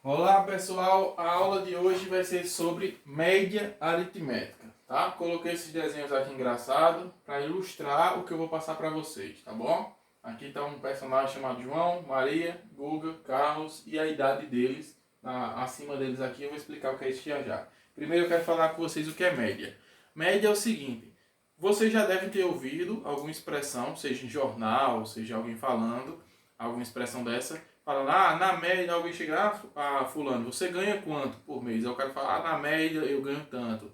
Olá pessoal, a aula de hoje vai ser sobre média aritmética, tá? Coloquei esses desenhos aqui engraçados para ilustrar o que eu vou passar para vocês, tá bom? Aqui está um personagem chamado João, Maria, Guga, Carlos e a idade deles. Acima deles aqui eu vou explicar o que é isso já já. Primeiro eu quero falar com vocês o que é média. Média é o seguinte, vocês já devem ter ouvido alguma expressão, seja em jornal, seja alguém falando, alguma expressão dessa, falando, na média, alguém chega, fulano, você ganha quanto por mês? Aí o cara fala, na média eu ganho tanto.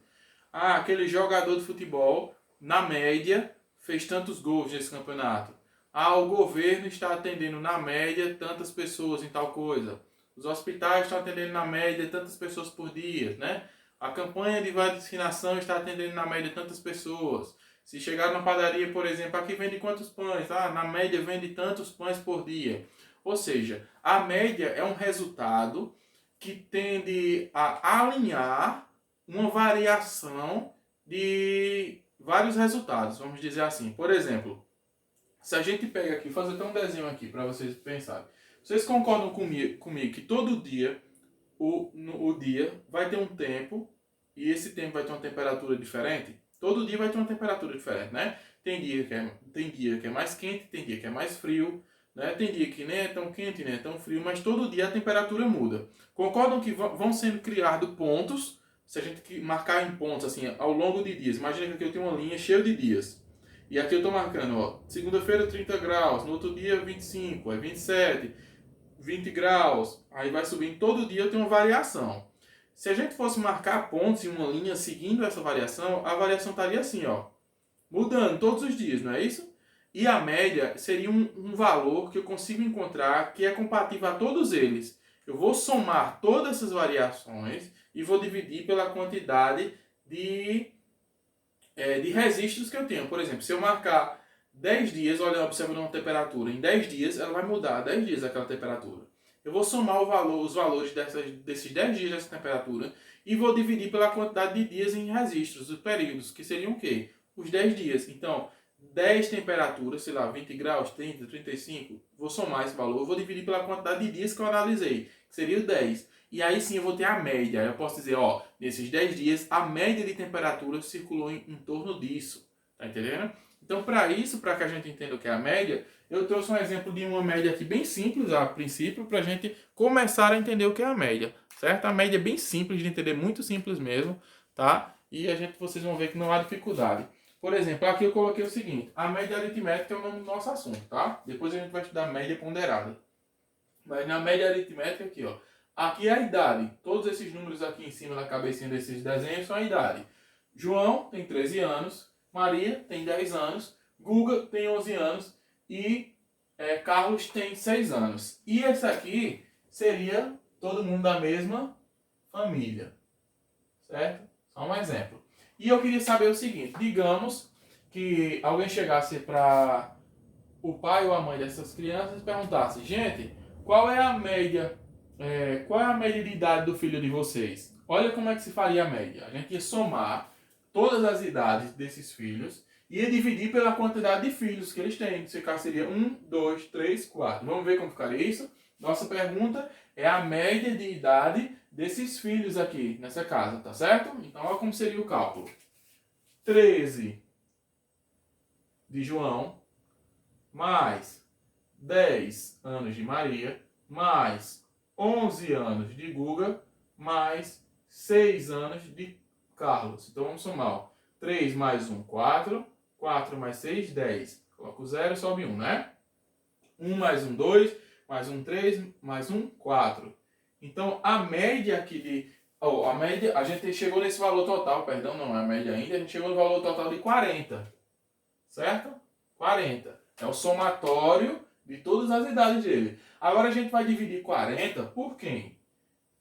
Aquele jogador de futebol, na média, fez tantos gols nesse campeonato. O governo está atendendo na média tantas pessoas em tal coisa. Os hospitais estão atendendo na média tantas pessoas por dia, né? A campanha de vacinação está atendendo na média tantas pessoas. Se chegar na padaria, por exemplo, aqui vende quantos pães? Na média vende tantos pães por dia. Ou seja, a média é um resultado que tende a alinhar uma variação de vários resultados, vamos dizer assim. Por exemplo, se a gente pega aqui, fazer até um desenho aqui para vocês pensarem. Vocês concordam comigo que todo dia o dia vai ter um tempo e esse tempo vai ter uma temperatura diferente? Todo dia vai ter uma temperatura diferente, né? Tem dia que é mais quente, tem dia que é mais frio, né? Tem dia que nem é tão quente, nem é tão frio, mas todo dia a temperatura muda. Concordam que vão sendo criados pontos, se a gente marcar em pontos assim, ao longo de dias. Imagina que aqui eu tenho uma linha cheia de dias. E aqui eu estou marcando, ó, segunda-feira 30 graus, no outro dia 25, é 27, 20 graus, aí vai subindo, todo dia eu tenho uma variação. Se a gente fosse marcar pontos em uma linha seguindo essa variação, a variação estaria assim, ó, mudando todos os dias, não é isso? E a média seria um valor que eu consigo encontrar que é compatível a todos eles. Eu vou somar todas essas variações e vou dividir pela quantidade de registros que eu tenho. Por exemplo, se eu marcar 10 dias, olha, observando uma temperatura, em 10 dias ela vai mudar 10 dias aquela temperatura. Eu vou somar os valores desses 10 dias dessa temperatura e vou dividir pela quantidade de dias em registros, os períodos, que seriam o quê? Os 10 dias. Então, 10 temperaturas, sei lá, 20 graus, 30, 35, vou somar esse valor, vou dividir pela quantidade de dias que eu analisei, que seria o 10. E aí sim eu vou ter a média. Eu posso dizer, ó, nesses 10 dias, a média de temperatura circulou em torno disso. Tá entendendo? Então, para isso, para que a gente entenda o que é a média, eu trouxe um exemplo de uma média aqui bem simples, a princípio, para a gente começar a entender o que é a média, certo? A média é bem simples de entender, muito simples mesmo, tá? E vocês vão ver que não há dificuldade. Por exemplo, aqui eu coloquei o seguinte, a média aritmética é o nome do nosso assunto, tá? Depois a gente vai estudar a média ponderada. Mas na média aritmética aqui, ó, aqui é a idade. Todos esses números aqui em cima da cabecinha desses desenhos são a idade. João tem 13 anos, Maria tem 10 anos, Guga tem 11 anos e Carlos tem 6 anos. E esse aqui seria todo mundo da mesma família, certo? Só um exemplo. E eu queria saber o seguinte, digamos que alguém chegasse para o pai ou a mãe dessas crianças e perguntasse, gente, qual é a média de idade do filho de vocês? Olha como é que se faria a média. A gente ia somar todas as idades desses filhos e ia dividir pela quantidade de filhos que eles têm. Esse caso seria 1, 2, 3, 4. Vamos ver como ficaria isso? Nossa pergunta é a média de idade desses filhos aqui, nessa casa, tá certo? Então, olha como seria o cálculo. 13 de João, mais 10 anos de Maria, mais 11 anos de Guga, mais 6 anos de Carlos. Então, vamos somar. 3 mais 1, 4. 4 mais 6, 10. Coloca o 0 e sobe 1, né? 1 mais 1, 2. Mais 1, 3. Mais 1, 4. Então, a média aqui a média, a gente chegou nesse valor total, perdão, não é a média ainda, a gente chegou no valor total de 40. Certo? 40. É o somatório de todas as idades dele. Agora a gente vai dividir 40 por quem?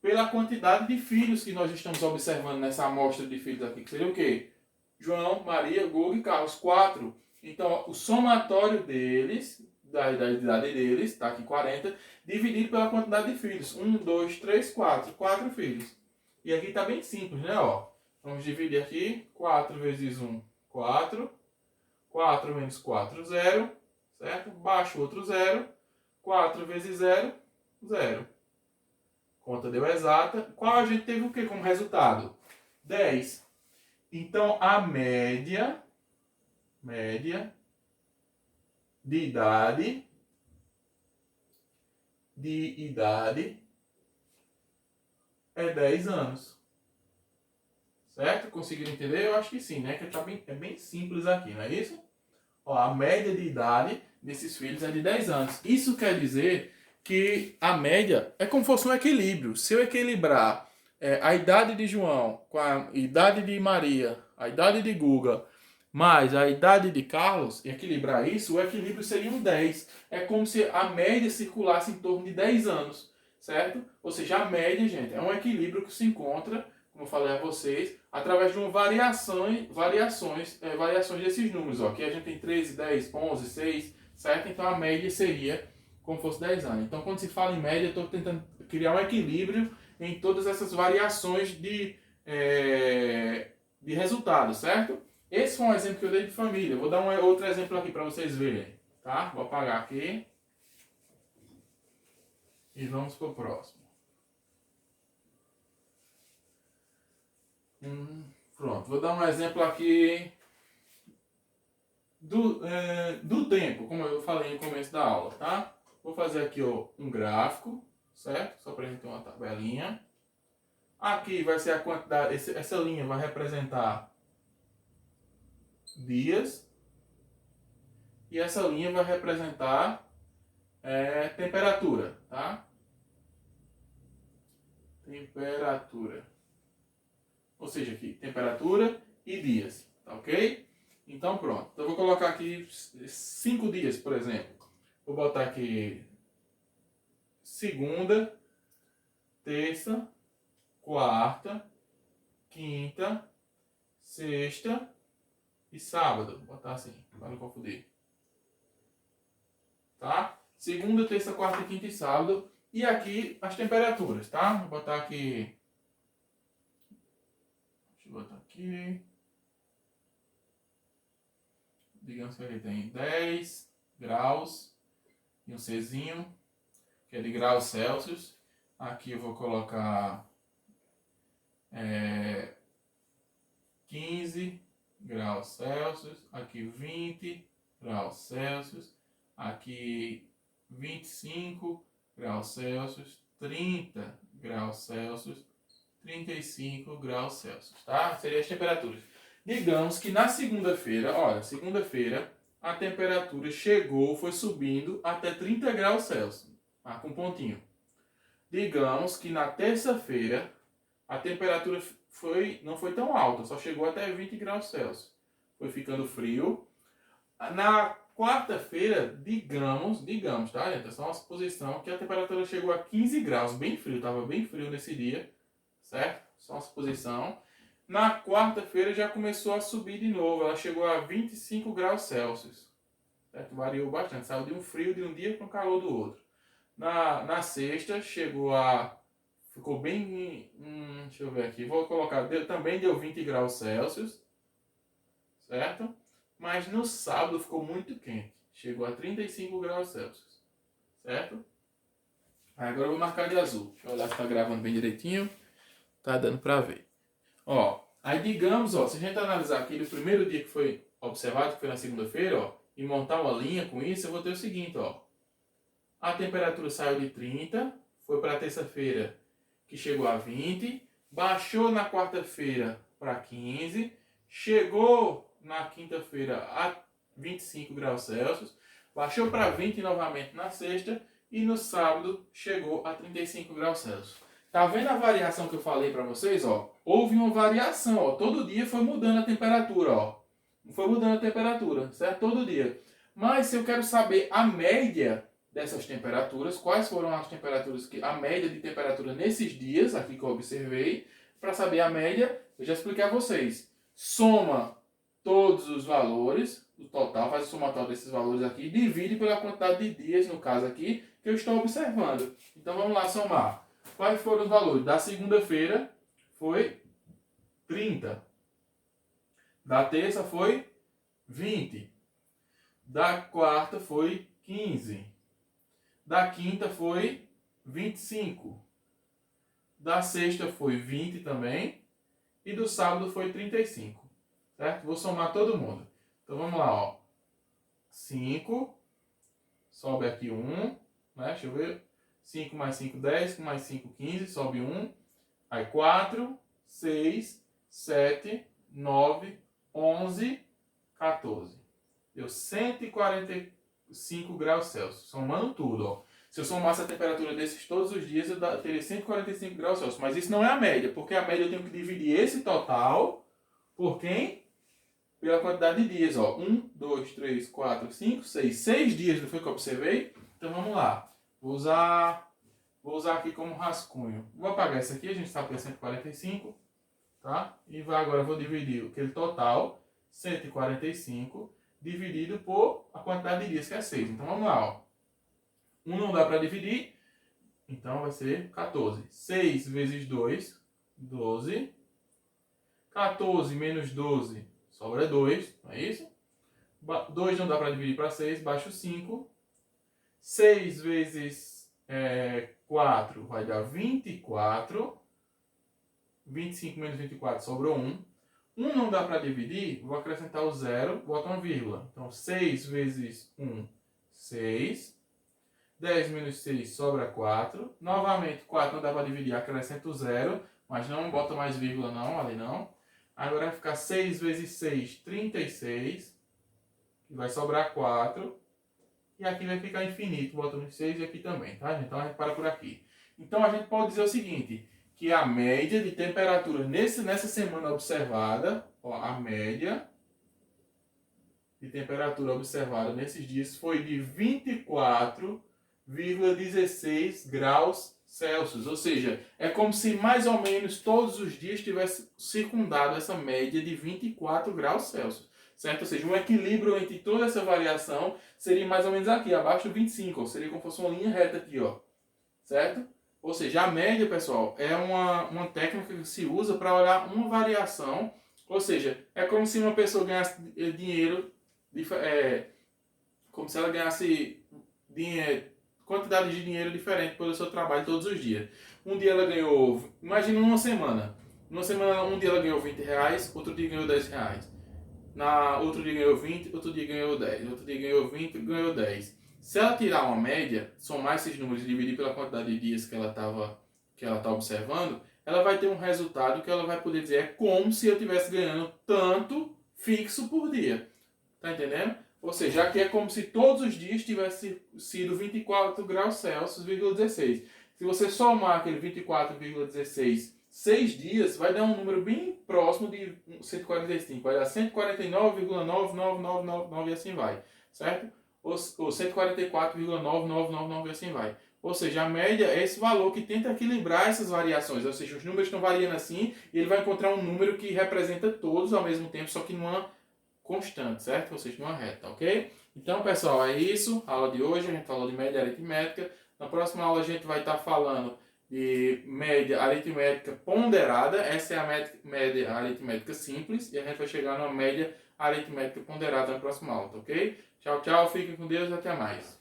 Pela quantidade de filhos que nós estamos observando nessa amostra de filhos aqui, que seria o quê? João, Maria, Guga e Carlos, 4. Então, o somatório deles, da idade deles, está aqui 40, dividido pela quantidade de filhos. 1, 2, 3, 4. 4 filhos. E aqui está bem simples, né? Ó, vamos dividir aqui. 4 vezes 1, 4. 4 menos 4, 0. Certo? Baixo outro 0. 4 vezes 0, 0. conta deu exata. Qual a gente teve o que como resultado? 10. Então, a média de idade é 10 anos. Certo? Conseguiram entender? Eu acho que sim, né? Que é bem simples aqui, não é isso? Ó, a média de idade desses filhos é de 10 anos. Isso quer dizer que a média é como se fosse um equilíbrio. Se eu equilibrar a idade de João com a idade de Maria, a idade de Guga, mais a idade de Carlos, e equilibrar isso, o equilíbrio seria um 10. É como se a média circulasse em torno de 10 anos, certo? Ou seja, a média, gente, é um equilíbrio que se encontra, como eu falei a vocês, através de uma variações desses números. Ó. Aqui a gente tem 13, 10, 11, 6, certo? Então a média seria como se fosse 10 anos. Então quando se fala em média, eu estou tentando criar um equilíbrio em todas essas variações de resultado, certo? Esse foi um exemplo que eu dei de família. Vou dar outro exemplo aqui para vocês verem. Tá? Vou apagar aqui. E vamos para o próximo. Pronto, vou dar um exemplo aqui do tempo, como eu falei no começo da aula, tá? Vou fazer aqui ó, um gráfico, certo? Só para a gente ter uma tabelinha. Aqui vai ser a quantidade, essa linha vai representar dias. E essa linha vai representar temperatura, tá? Temperatura. Ou seja, aqui, temperatura e dias, tá ok? Então pronto. Então eu vou colocar aqui 5 dias, por exemplo. Vou botar aqui segunda, terça, quarta, quinta, sexta e sábado. Vou botar assim, para não confundir. Tá? Segunda, terça, quarta, quinta e sábado. E aqui as temperaturas, tá? Vou botar aqui. Deixa eu botar aqui. Digamos que ele tem 10 graus e um Czinho, que é de graus Celsius. Aqui eu vou colocar 15 graus Celsius. Aqui 20 graus Celsius. Aqui 25 graus Celsius. 30 graus Celsius. 35 graus Celsius, tá? Seriam as temperaturas. Digamos que na segunda-feira, olha, segunda-feira, a temperatura foi subindo até 30 graus Celsius, tá? Com pontinho. Digamos que na terça-feira, a temperatura não foi tão alta, só chegou até 20 graus Celsius. Foi ficando frio. Na quarta-feira, digamos, tá, gente? É só uma suposição que a temperatura chegou a 15 graus, bem frio, estava bem frio nesse dia, certo? Só uma suposição. Na quarta-feira já começou a subir de novo, ela chegou a 25 graus Celsius, certo? Variou bastante, saiu de um frio de um dia para o calor do outro. Na sexta ficou bem, deixa eu ver aqui, vou colocar, também deu 20 graus Celsius, certo? Mas no sábado ficou muito quente, chegou a 35 graus Celsius, certo? Agora eu vou marcar de azul, deixa eu olhar se está gravando bem direitinho, tá dando para ver. Ó, aí digamos, ó, se a gente analisar aquele primeiro dia que foi observado, que foi na segunda-feira, ó, e montar uma linha com isso, eu vou ter o seguinte, ó. A temperatura saiu de 30, foi para terça-feira que chegou a 20, baixou na quarta-feira para 15, chegou na quinta-feira a 25 graus Celsius, baixou para 20 novamente na sexta e no sábado chegou a 35 graus Celsius. Tá vendo a variação que eu falei para vocês, ó? Houve uma variação, ó. Todo dia foi mudando a temperatura, ó. Foi mudando a temperatura, certo? Todo dia. Mas se eu quero saber a média dessas temperaturas, quais foram as temperaturas a média de temperatura nesses dias aqui que eu observei, para saber a média, eu já expliquei a vocês. Soma todos os valores, o total, faz o somatório desses valores aqui, divide pela quantidade de dias, no caso aqui, que eu estou observando. Então vamos lá somar. Quais foram os valores? Da segunda-feira foi 30. Da terça foi 20. Da quarta foi 15. Da quinta foi 25. Da sexta foi 20 também. E do sábado foi 35. Certo? Vou somar todo mundo. Então vamos lá, ó. 5. Sobe aqui 1. Né? Deixa eu ver. 5 mais 5, 10. Mais 5, 15. Sobe 1. Aí 4, 6, 7, 9, 11, 14. Deu 145 graus Celsius. Somando tudo, ó. Se eu somasse a temperatura desses todos os dias, eu teria 145 graus Celsius. Mas isso não é a média, porque a média eu tenho que dividir esse total por quem? Pela quantidade de dias, ó. 1, 2, 3, 4, 5, 6. 6 dias não foi que eu observei? Então vamos lá. Vou usar aqui como rascunho. Vou apagar esse aqui, a gente sabe que é 145. Tá? E agora eu vou dividir aquele total, 145, dividido por a quantidade de dias, que é 6. Então vamos lá, ó. 1 não dá para dividir, então vai ser 14. 6 vezes 2, 12. 14 menos 12, sobra 2, não é isso? 2 não dá para dividir para 6, baixo 5. 6 vezes 4 vai dar 24. 25 menos 24 sobrou 1. 1 não dá para dividir, vou acrescentar o 0, boto uma vírgula. Então 6 vezes 1, 6. 10 menos 6 sobra 4. Novamente 4 não dá para dividir, acrescento o 0. Mas não bota mais vírgula não, ali não. Agora vai ficar 6 vezes 6, 36. Que vai sobrar 4. E aqui vai ficar infinito, bota no 6 e aqui também, tá? Então a gente para por aqui. Então a gente pode dizer o seguinte, que a média de temperatura nessa semana observada, ó, a média de temperatura observada nesses dias foi de 24,16 graus Celsius. Ou seja, é como se mais ou menos todos os dias tivesse circundado essa média de 24 graus Celsius. Certo? Ou seja, um equilíbrio entre toda essa variação seria mais ou menos aqui, abaixo do 25. Ó, seria como se fosse uma linha reta aqui, ó. Certo? Ou seja, a média, pessoal, é uma técnica que se usa para olhar uma variação. Ou seja, é como se uma pessoa ganhasse dinheiro, como se ela ganhasse quantidade de dinheiro diferente pelo seu trabalho todos os dias. Um dia ela ganhou, imagina uma semana. Numa semana, um dia ela ganhou 20 reais, outro dia ganhou 10 reais. Outro dia ganhou 20, outro dia ganhou 10. Outro dia ganhou 20, ganhou 10. Se ela tirar uma média, somar esses números e dividir pela quantidade de dias que ela está observando, ela vai ter um resultado que ela vai poder dizer, é como se eu estivesse ganhando tanto fixo por dia. Tá entendendo? Ou seja, aqui é como se todos os dias tivesse sido 24 graus Celsius, 16. Se você somar aquele 24,16 6 dias, vai dar um número bem próximo de 145. Vai dar 149,99999 e assim vai. Certo? Ou 144,9999 e assim vai. Ou seja, a média é esse valor que tenta equilibrar essas variações. Ou seja, os números estão variando assim e ele vai encontrar um número que representa todos ao mesmo tempo, só que numa constante, certo? Ou seja, numa reta, ok? Então, pessoal, é isso. A aula de hoje, a gente falou de média aritmética. Na próxima aula a gente vai estar falando de média aritmética ponderada. Essa é a média aritmética simples. E a gente vai chegar numa média aritmética ponderada na próxima aula, ok? Tchau, tchau. Fiquem com Deus e até mais.